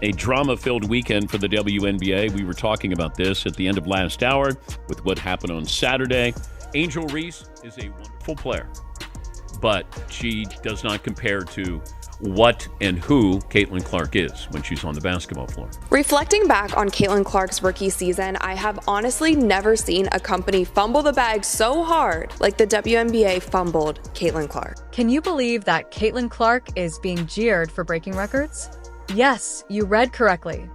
A drama-filled weekend for the WNBA. We were talking about this at the end of last hour with what happened on Saturday. Angel Reese is a wonderful player, but she does not compare to what and who Caitlin Clark is when she's on the basketball floor. Reflecting back on Caitlin Clark's rookie season, I have honestly never seen a company fumble the bag so hard like the WNBA fumbled Caitlin Clark. Can you believe that Caitlin Clark is being jeered for breaking records? Yes, you read correctly.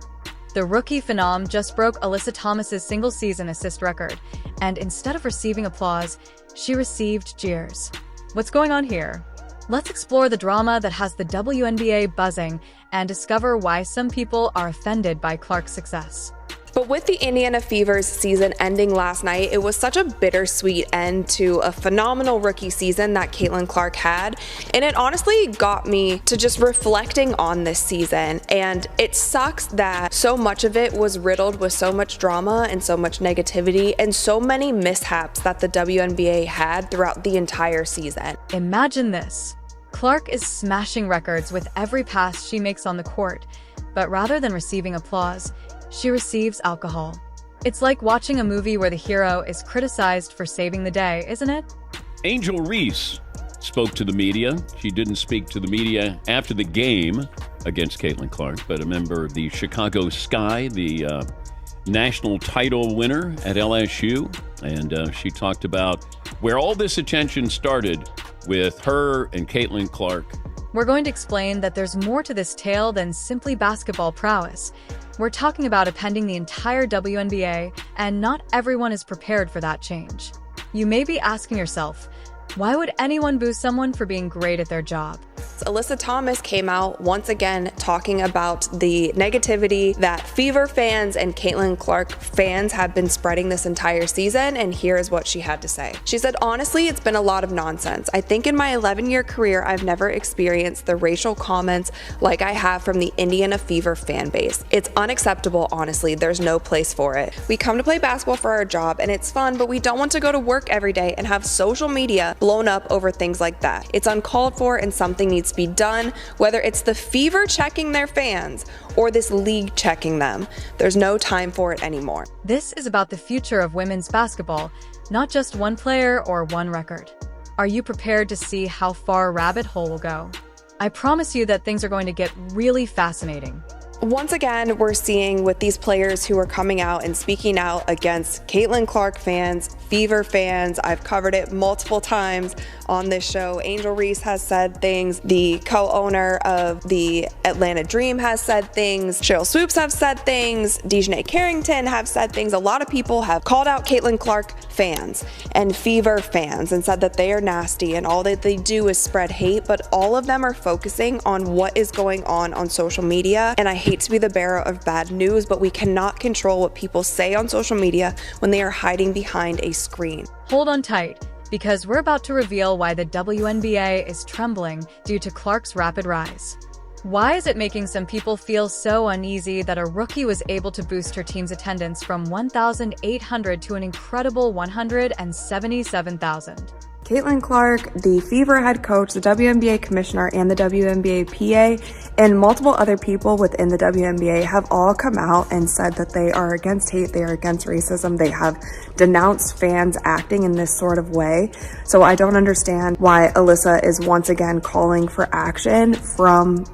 The rookie phenom just broke Alyssa Thomas's single-season assist record, and instead of receiving applause, she received jeers. What's going on here? Let's explore the drama that has the WNBA buzzing and discover why some people are offended by Clark's success. But with the Indiana Fever's season ending last night, it was such a bittersweet end to a phenomenal rookie season that Caitlin Clark had. And it honestly got me to just reflecting on this season. And it sucks that so much of it was riddled with so much drama and so much negativity and so many mishaps that the WNBA had throughout the entire season. Imagine this. Clark is smashing records with every pass she makes on the court, but rather than receiving applause, she receives alcohol. It's like watching a movie where the hero is criticized for saving the day, isn't it? Angel Reese spoke to the media. She didn't speak to the media after the game against Caitlin Clark, but a member of the Chicago Sky, the national title winner at LSU, and she talked about where all this attention started with her and Caitlin Clark. We're going to explain that there's more to this tale than simply basketball prowess. We're talking about appending the entire WNBA, and not everyone is prepared for that change. You may be asking yourself, why would anyone boo someone for being great at their job? Alyssa Thomas came out once again talking about the negativity that Fever fans and Caitlin Clark fans have been spreading this entire season, and here is what she had to say. She said, honestly, it's been a lot of nonsense. I think in my 11-year career, I've never experienced the racial comments like I have from the Indiana Fever fan base. It's unacceptable, honestly. There's no place for it. We come to play basketball for our job, and it's fun, but we don't want to go to work every day and have social media blown up over things like that. It's uncalled for, and something needs to be done, whether it's the Fever checking their fans or this league checking them. There's no time for it anymore. This is about the future of women's basketball, not just one player or one record. Are you prepared to see how far a rabbit hole will go? I promise you that things are going to get really fascinating. Once again, we're seeing with these players who are coming out and speaking out against Caitlin Clark fans, Fever fans. I've covered it multiple times on this show. Angel Reese has said things. The co-owner of the Atlanta Dream has said things. Cheryl Swoops have said things. Dejanay Carrington have said things. A lot of people have called out Caitlin Clark fans and Fever fans and said that they are nasty and all that they do is spread hate, but all of them are focusing on what is going on social media. And I hate to be the bearer of bad news, but we cannot control what people say on social media when they are hiding behind a screen. Hold on tight, because we're about to reveal why the WNBA is trembling due to Clark's rapid rise. Why is it making some people feel so uneasy that a rookie was able to boost her team's attendance from 1,800 to an incredible 177,000? Caitlin Clark, the Fever head coach, the WNBA commissioner, and the WNBA PA, and multiple other people within the WNBA have all come out and said that they are against hate, they are against racism, they have denounced fans acting in this sort of way. So I don't understand why Alyssa is once again calling for action from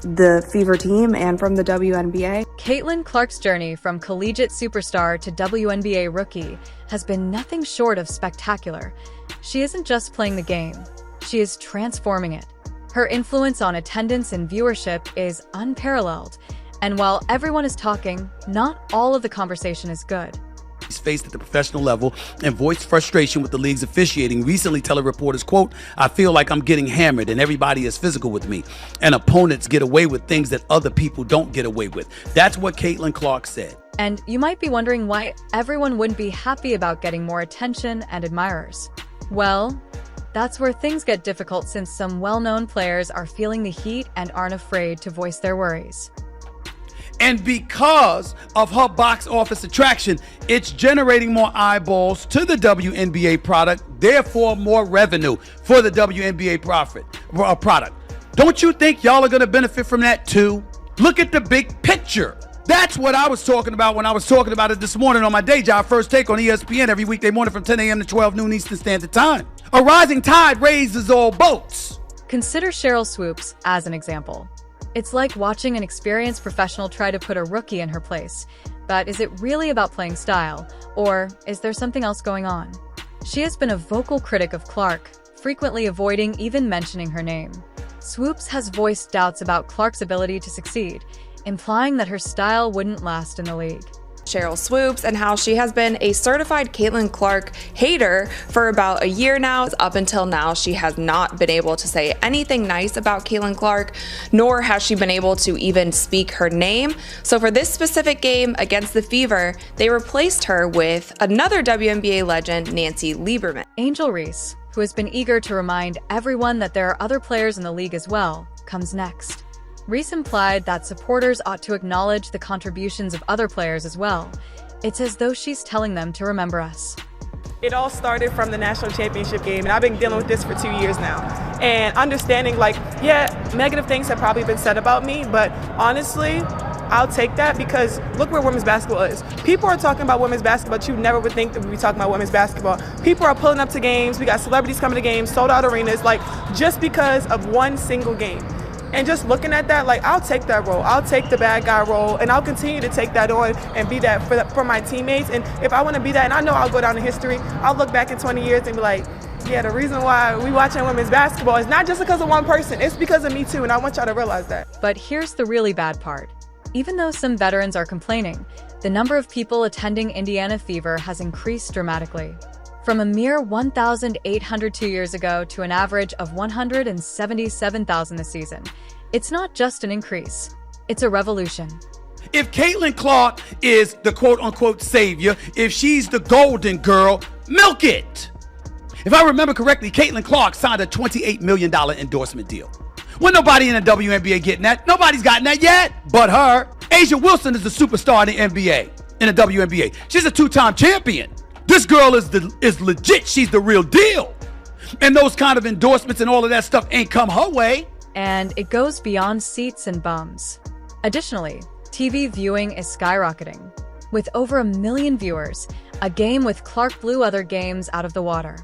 the Fever team and from the WNBA. Caitlin Clark's journey from collegiate superstar to WNBA rookie has been nothing short of spectacular. She isn't just playing the game, she is transforming it. Her influence on attendance and viewership is unparalleled, and while everyone is talking, not all of the conversation is good. He's faced at the professional level and voiced frustration with the league's officiating, recently telling reporters, quote, I feel like I'm getting hammered and everybody is physical with me, and opponents get away with things that other people don't get away with. That's what Caitlin Clark said. And you might be wondering why everyone wouldn't be happy about getting more attention and admirers. Well, that's where things get difficult, since some well-known players are feeling the heat and aren't afraid to voice their worries. And because of her box office attraction, it's generating more eyeballs to the WNBA product, therefore more revenue for the WNBA product. Don't you think y'all are going to benefit from that too? Look at the big picture. That's what I was talking about when I was talking about it this morning on my day job, First Take on ESPN, every weekday morning from 10 a.m. to 12 noon Eastern Standard Time. A rising tide raises all boats. Consider Cheryl Swoops as an example. It's like watching an experienced professional try to put a rookie in her place. But is it really about playing style, or is there something else going on? She has been a vocal critic of Clark, frequently avoiding even mentioning her name. Swoops has voiced doubts about Clark's ability to succeed, implying that her style wouldn't last in the league. Cheryl Swoops and how she has been a certified Caitlin Clark hater for about a year now. Up until now, she has not been able to say anything nice about Caitlin Clark, nor has she been able to even speak her name. So for this specific game against the Fever, they replaced her with another WNBA legend, Nancy Lieberman. Angel Reese, who has been eager to remind everyone that there are other players in the league as well, comes next. Reese implied that supporters ought to acknowledge the contributions of other players as well. It's as though she's telling them to remember us. It all started from the national championship game, and I've been dealing with this for 2 years now. And understanding, negative things have probably been said about me, but honestly, I'll take that because look where women's basketball is. People are talking about women's basketball, but you never would think that we'd be talking about women's basketball. People are pulling up to games. We got celebrities coming to games, sold out arenas, just because of one single game. And just looking at that, I'll take that role. I'll take the bad guy role, and I'll continue to take that on and be that for my teammates. And if I want to be that, and I know I'll go down in history, I'll look back in 20 years and be like, yeah, the reason why we watching women's basketball is not just because of one person. It's because of me too, and I want y'all to realize that. But here's the really bad part. Even though some veterans are complaining, the number of people attending Indiana Fever has increased dramatically. From a mere 1,802 years ago to an average of 177,000 this season. It's not just an increase, it's a revolution. If Caitlin Clark is the quote-unquote savior, if she's the golden girl, milk it. If I remember correctly, Caitlin Clark signed a $28 million endorsement deal. When nobody in the WNBA getting that, nobody's gotten that yet but her. Asia Wilson is a superstar in the NBA, in the WNBA. She's a two-time champion. This girl is legit. She's the real deal. And those kind of endorsements and all of that stuff ain't come her way. And it goes beyond seats and bums. Additionally, TV viewing is skyrocketing. With over 1 million viewers, a game with Clark blew other games out of the water.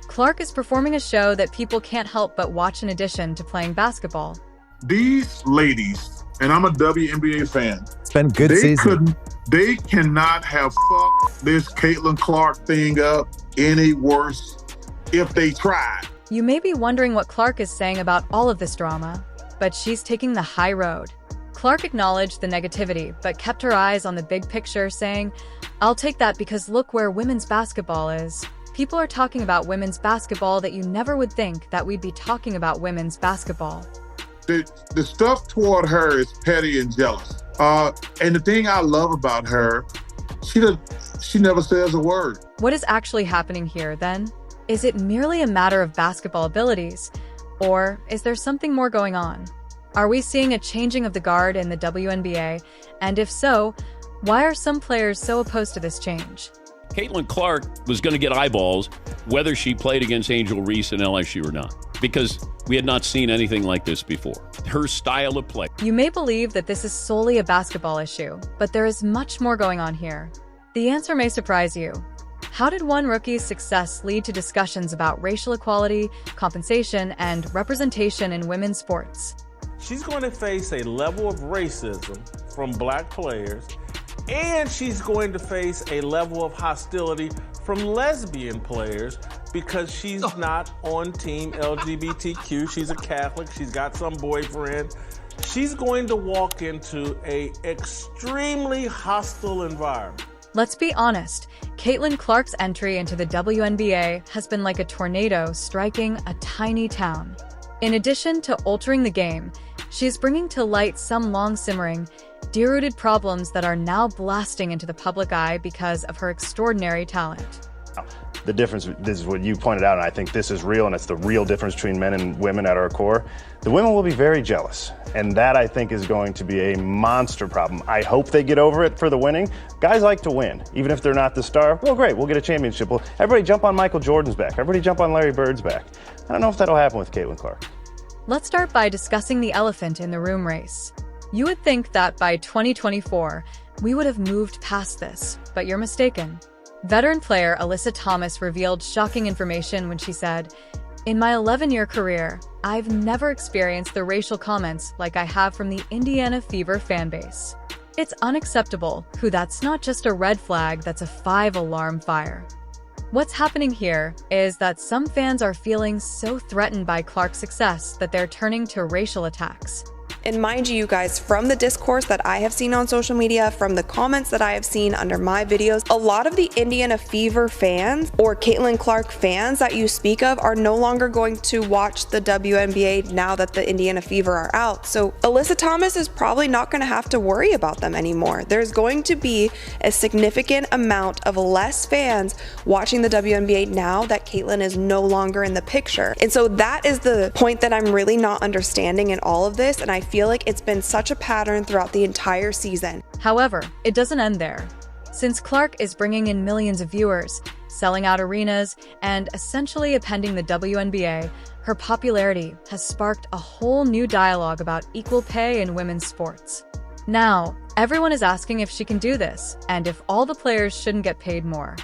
Clark is performing a show that people can't help but watch in addition to playing basketball. These ladies, and I'm a WNBA fan. It's been a good season. They cannot have fucked this Caitlin Clark thing up any worse if they tried. You may be wondering what Clark is saying about all of this drama, but she's taking the high road. Clark acknowledged the negativity, but kept her eyes on the big picture, saying, "I'll take that because look where women's basketball is." People are talking about women's basketball that you never would think that we'd be talking about women's basketball. The stuff toward her is petty and jealous. And the thing I love about her, she never says a word. What is actually happening here, then? Is it merely a matter of basketball abilities? Or is there something more going on? Are we seeing a changing of the guard in the WNBA? And if so, why are some players so opposed to this change? Caitlin Clark was going to get eyeballs whether she played against Angel Reese in LSU or not, because we had not seen anything like this before. Her style of play. You may believe that this is solely a basketball issue, but there is much more going on here. The answer may surprise you. How did one rookie's success lead to discussions about racial equality, compensation, and representation in women's sports? She's going to face a level of racism from black players, and she's going to face a level of hostility from lesbian players because she's not on team LGBTQ. She's a Catholic. She's got some boyfriend. She's going to walk into an extremely hostile environment. Let's be honest, Caitlin Clark's entry into the WNBA has been like a tornado striking a tiny town. In addition to altering the game, she's bringing to light some long-simmering, deep-rooted problems that are now blasting into the public eye because of her extraordinary talent. The difference, this is what you pointed out, and I think this is real, and it's the real difference between men and women at our core. The women will be very jealous, and that, I think, is going to be a monster problem. I hope they get over it for the winning. Guys like to win, even if they're not the star. Well, great, we'll get a championship. Well, everybody jump on Michael Jordan's back. Everybody jump on Larry Bird's back. I don't know if that'll happen with Caitlin Clark. Let's start by discussing the elephant in the room race. You would think that by 2024, we would have moved past this, but you're mistaken. Veteran player Alyssa Thomas revealed shocking information when she said, "In my 11-year career, I've never experienced the racial comments like I have from the Indiana Fever fanbase. It's unacceptable, that's not just a red flag, that's a 5-alarm fire." What's happening here is that some fans are feeling so threatened by Clark's success that they're turning to racial attacks. And mind you guys, from the discourse that I have seen on social media, from the comments that I have seen under my videos, a lot of the Indiana Fever fans or Caitlin Clark fans that you speak of are no longer going to watch the WNBA now that the Indiana Fever are out. So Alyssa Thomas is probably not going to have to worry about them anymore. There's going to be a significant amount of less fans watching the WNBA now that Caitlin is no longer in the picture. And so that is the point that I'm really not understanding in all of this, and I feel like it's been such a pattern throughout the entire season. However, it doesn't end there. Since Clark is bringing in millions of viewers, selling out arenas, and essentially appending the WNBA, her popularity has sparked a whole new dialogue about equal pay in women's sports. Now, everyone is asking if she can do this, and if all the players shouldn't get paid more.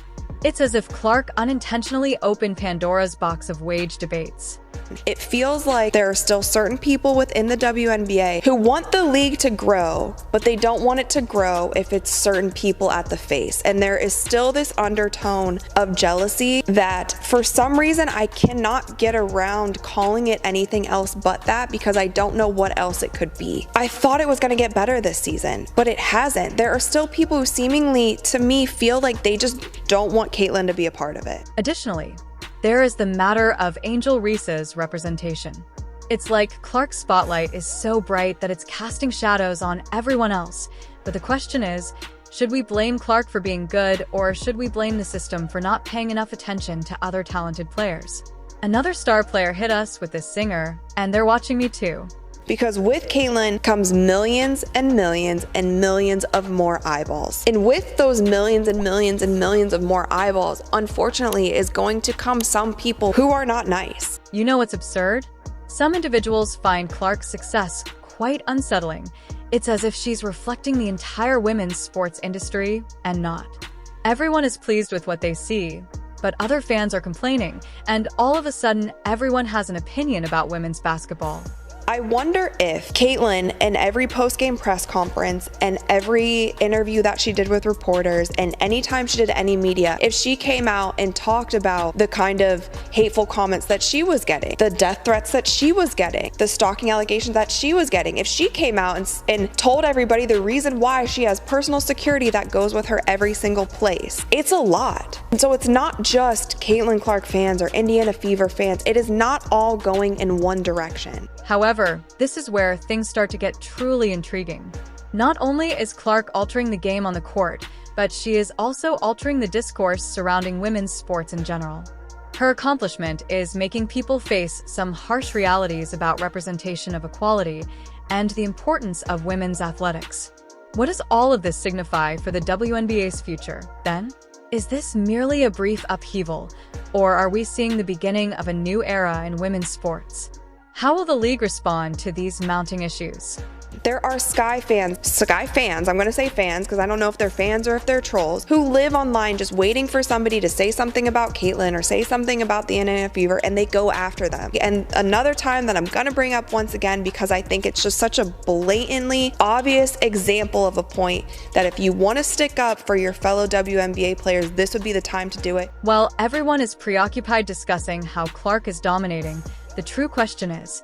It's as if Clark unintentionally opened Pandora's box of wage debates. It feels like there are still certain people within the WNBA who want the league to grow, but they don't want it to grow if it's certain people at the face. And there is still this undertone of jealousy that for some reason I cannot get around calling it anything else but that, because I don't know what else it could be. I thought it was going to get better this season, but it hasn't. There are still people who seemingly, to me, feel like they just don't want Caitlin to be a part of it. Additionally, there is the matter of Angel Reese's representation. It's like Clark's spotlight is so bright that it's casting shadows on everyone else. But the question is, should we blame Clark for being good, or should we blame the system for not paying enough attention to other talented players? Another star player hit us with this singer, and they're watching me too. Because with Caitlin comes millions and millions and millions of more eyeballs. And with those millions and millions and millions of more eyeballs, unfortunately, is going to come some people who are not nice. You know what's absurd? Some individuals find Clark's success quite unsettling. It's as if she's reflecting the entire women's sports industry, and not. Everyone is pleased with what they see, but other fans are complaining, and all of a sudden, everyone has an opinion about women's basketball. I wonder if Caitlin, in every post-game press conference and every interview that she did with reporters and anytime she did any media, if she came out and talked about the kind of hateful comments that she was getting, the death threats that she was getting, the stalking allegations that she was getting, if she came out and told everybody the reason why she has personal security that goes with her every single place, it's a lot. And so it's not just Caitlin Clark fans or Indiana Fever fans. It is not all going in one direction. However, this is where things start to get truly intriguing. Not only is Clark altering the game on the court, but she is also altering the discourse surrounding women's sports in general. Her accomplishment is making people face some harsh realities about representation of equality and the importance of women's athletics. What does all of this signify for the WNBA's future, then? Is this merely a brief upheaval, or are we seeing the beginning of a new era in women's sports? How will the league respond to these mounting issues? There are Sky fans, I'm going to say fans because I don't know if they're fans or if they're trolls, who live online just waiting for somebody to say something about Caitlin or say something about the Indiana Fever, and they go after them. And another time that I'm going to bring up once again, because I think it's just such a blatantly obvious example of a point that if you want to stick up for your fellow WNBA players, this would be the time to do it. While everyone is preoccupied discussing how Clark is dominating, the true question is,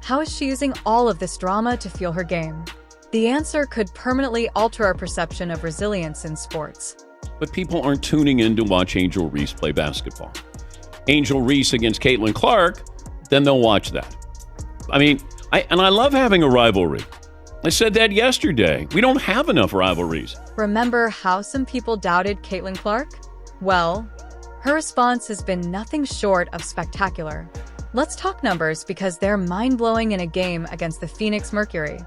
how is she using all of this drama to fuel her game? The answer could permanently alter our perception of resilience in sports. But people aren't tuning in to watch Angel Reese play basketball. Angel Reese against Caitlin Clark, then they'll watch that. I mean, I love having a rivalry. I said that yesterday. We don't have enough rivalries. Remember how some people doubted Caitlin Clark? Well, her response has been nothing short of spectacular. Let's talk numbers because they're mind-blowing in a game against the Phoenix Mercury.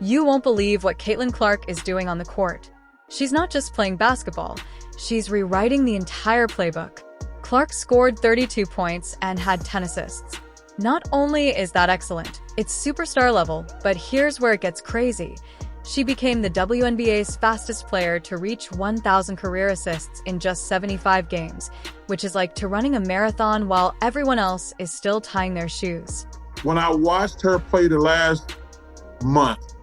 You won't believe what Caitlin Clark is doing on the court. She's not just playing basketball, she's rewriting the entire playbook. Clark scored 32 points and had 10 assists. Not only is that excellent, It's superstar level, but here's where it gets crazy. She became the WNBA's fastest player to reach 1,000 career assists in just 75 games, which is like to running a marathon while everyone else is still tying their shoes. When I watched her play the last month,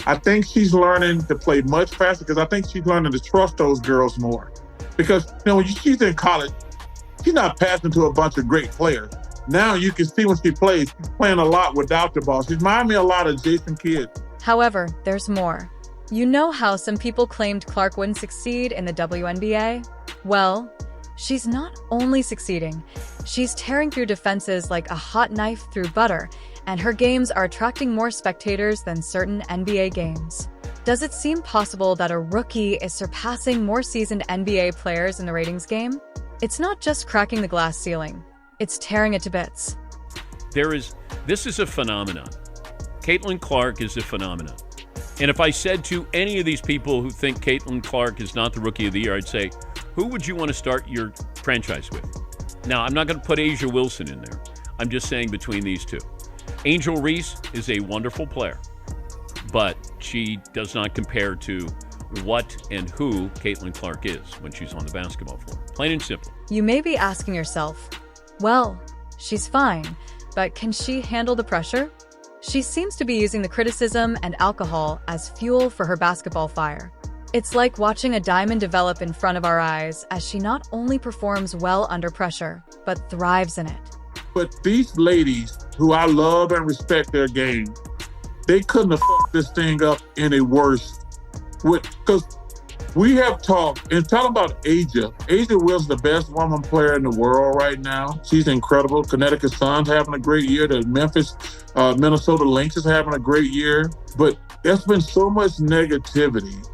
I think she's learning to play much faster because I think she's learning to trust those girls more. Because, when she's in college, she's not passing to a bunch of great players. Now you can see when she plays, she's playing a lot without the ball. She reminds me a lot of Jason Kidd. However, there's more. You know how some people claimed Clark wouldn't succeed in the WNBA? Well, she's not only succeeding, she's tearing through defenses like a hot knife through butter, and her games are attracting more spectators than certain NBA games. Does it seem possible that a rookie is surpassing more seasoned NBA players in the ratings game? It's not just cracking the glass ceiling, it's tearing it to bits. This is a phenomenon. Caitlin Clark is a phenomenon. And if I said to any of these people who think Caitlin Clark is not the Rookie of the Year, I'd say, who would you want to start your franchise with? Now, I'm not going to put Asia Wilson in there. I'm just saying between these two. Angel Reese is a wonderful player, but she does not compare to what and who Caitlin Clark is when she's on the basketball floor. Plain and simple. You may be asking yourself, well, she's fine, but can she handle the pressure? She seems to be using the criticism and alcohol as fuel for her basketball fire. It's like watching a diamond develop in front of our eyes as she not only performs well under pressure, but thrives in it. But these ladies, who I love and respect their game, they couldn't have fucked this thing up any worse. Because we have talked, and talking about Asia. Asia Wilson's the best woman player in the world right now. She's incredible. Connecticut Sun's having a great year. The Minnesota Lynx is having a great year. But there's been so much negativity,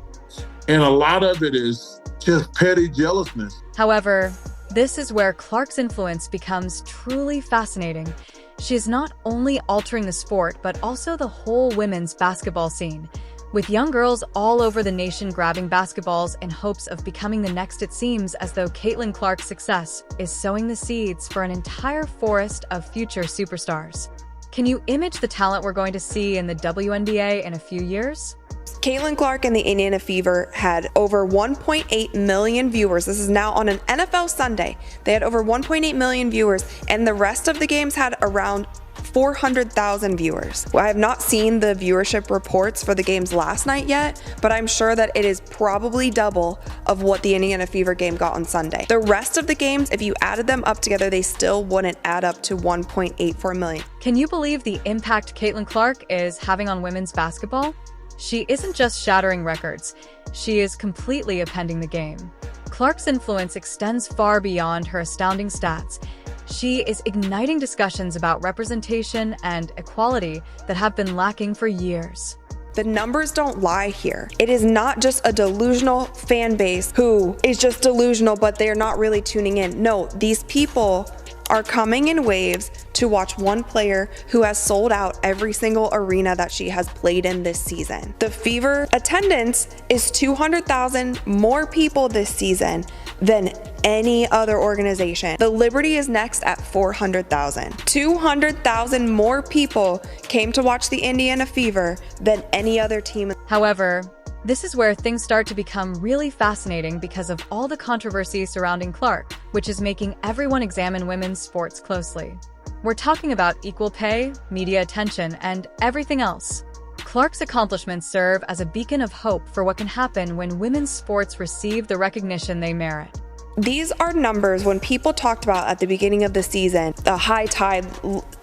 and a lot of it is just petty jealousness. However, this is where Clark's influence becomes truly fascinating. She is not only altering the sport, but also the whole women's basketball scene. With young girls all over the nation grabbing basketballs in hopes of becoming the next, it seems as though Caitlin Clark's success is sowing the seeds for an entire forest of future superstars. Can you imagine the talent we're going to see in the WNBA in a few years? Caitlin Clark and the Indiana Fever had over 1.8 million viewers. This is now on an NFL Sunday. They had over 1.8 million viewers, and the rest of the games had around 400,000 viewers. I have not seen the viewership reports for the games last night yet, but I'm sure that it is probably double of what the Indiana Fever game got on Sunday. The rest of the games, if you added them up together, they still wouldn't add up to 1.84 million. Can you believe the impact Caitlin Clark is having on women's basketball? She isn't just shattering records, she is completely upending the game. Clark's influence extends far beyond her astounding stats. She is igniting discussions about representation and equality that have been lacking for years. The numbers don't lie here. It is not just a delusional fan base who is just delusional, but they're not really tuning in. No, these people are coming in waves to watch one player who has sold out every single arena that she has played in this season. The Fever attendance is 200,000 more people this season than any other organization. The Liberty is next at 400,000. 200,000 more people came to watch the Indiana Fever than any other team. However, this is where things start to become really fascinating because of all the controversy surrounding Clark, which is making everyone examine women's sports closely. We're talking about equal pay, media attention, and everything else. Clark's accomplishments serve as a beacon of hope for what can happen when women's sports receive the recognition they merit. These are numbers when people talked about at the beginning of the season, the high tide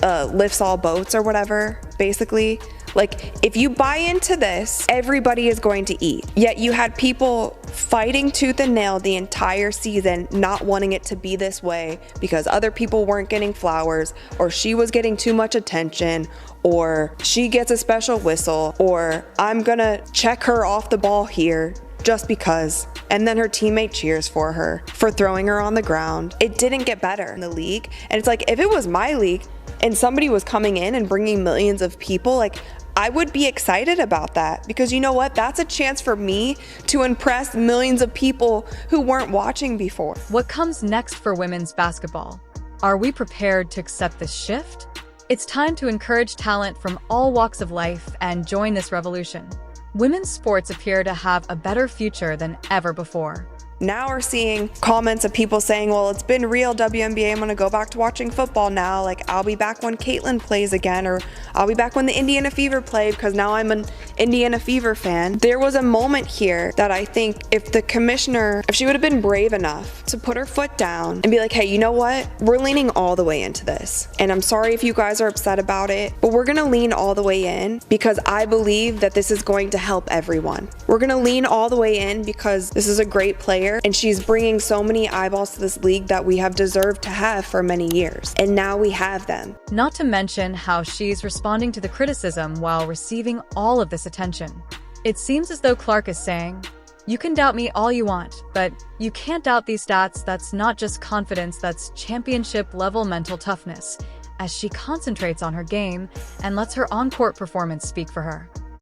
lifts all boats or whatever, basically. Like, if you buy into this, everybody is going to eat. Yet you had people fighting tooth and nail the entire season, not wanting it to be this way because other people weren't getting flowers, or she was getting too much attention, or she gets a special whistle, or I'm gonna check her off the ball here just because. And then her teammate cheers for her for throwing her on the ground. It didn't get better in the league. And it's like, if it was my league and somebody was coming in and bringing millions of people, like, I would be excited about that, because you know what? That's a chance for me to impress millions of people who weren't watching before. What comes next for women's basketball? Are we prepared to accept this shift? It's time to encourage talent from all walks of life and join this revolution. Women's sports appear to have a better future than ever before. Now we're seeing comments of people saying, well, it's been real, WNBA, I'm going to go back to watching football now. Like, I'll be back when Caitlin plays again, or I'll be back when the Indiana Fever play because now I'm an Indiana Fever fan. There was a moment here that I think if the commissioner, if she would have been brave enough to put her foot down and be like, hey, you know what? We're leaning all the way into this. And I'm sorry if you guys are upset about it, but we're going to lean all the way in because I believe that this is going to help everyone. We're going to lean all the way in because this is a great player. And she's bringing so many eyeballs to this league that we have deserved to have for many years. And now we have them. Not to mention how she's responding to the criticism while receiving all of this attention. It seems as though Clark is saying, you can doubt me all you want, but you can't doubt these stats. That's not just confidence, that's championship-level mental toughness, as she concentrates on her game and lets her on-court performance speak for her.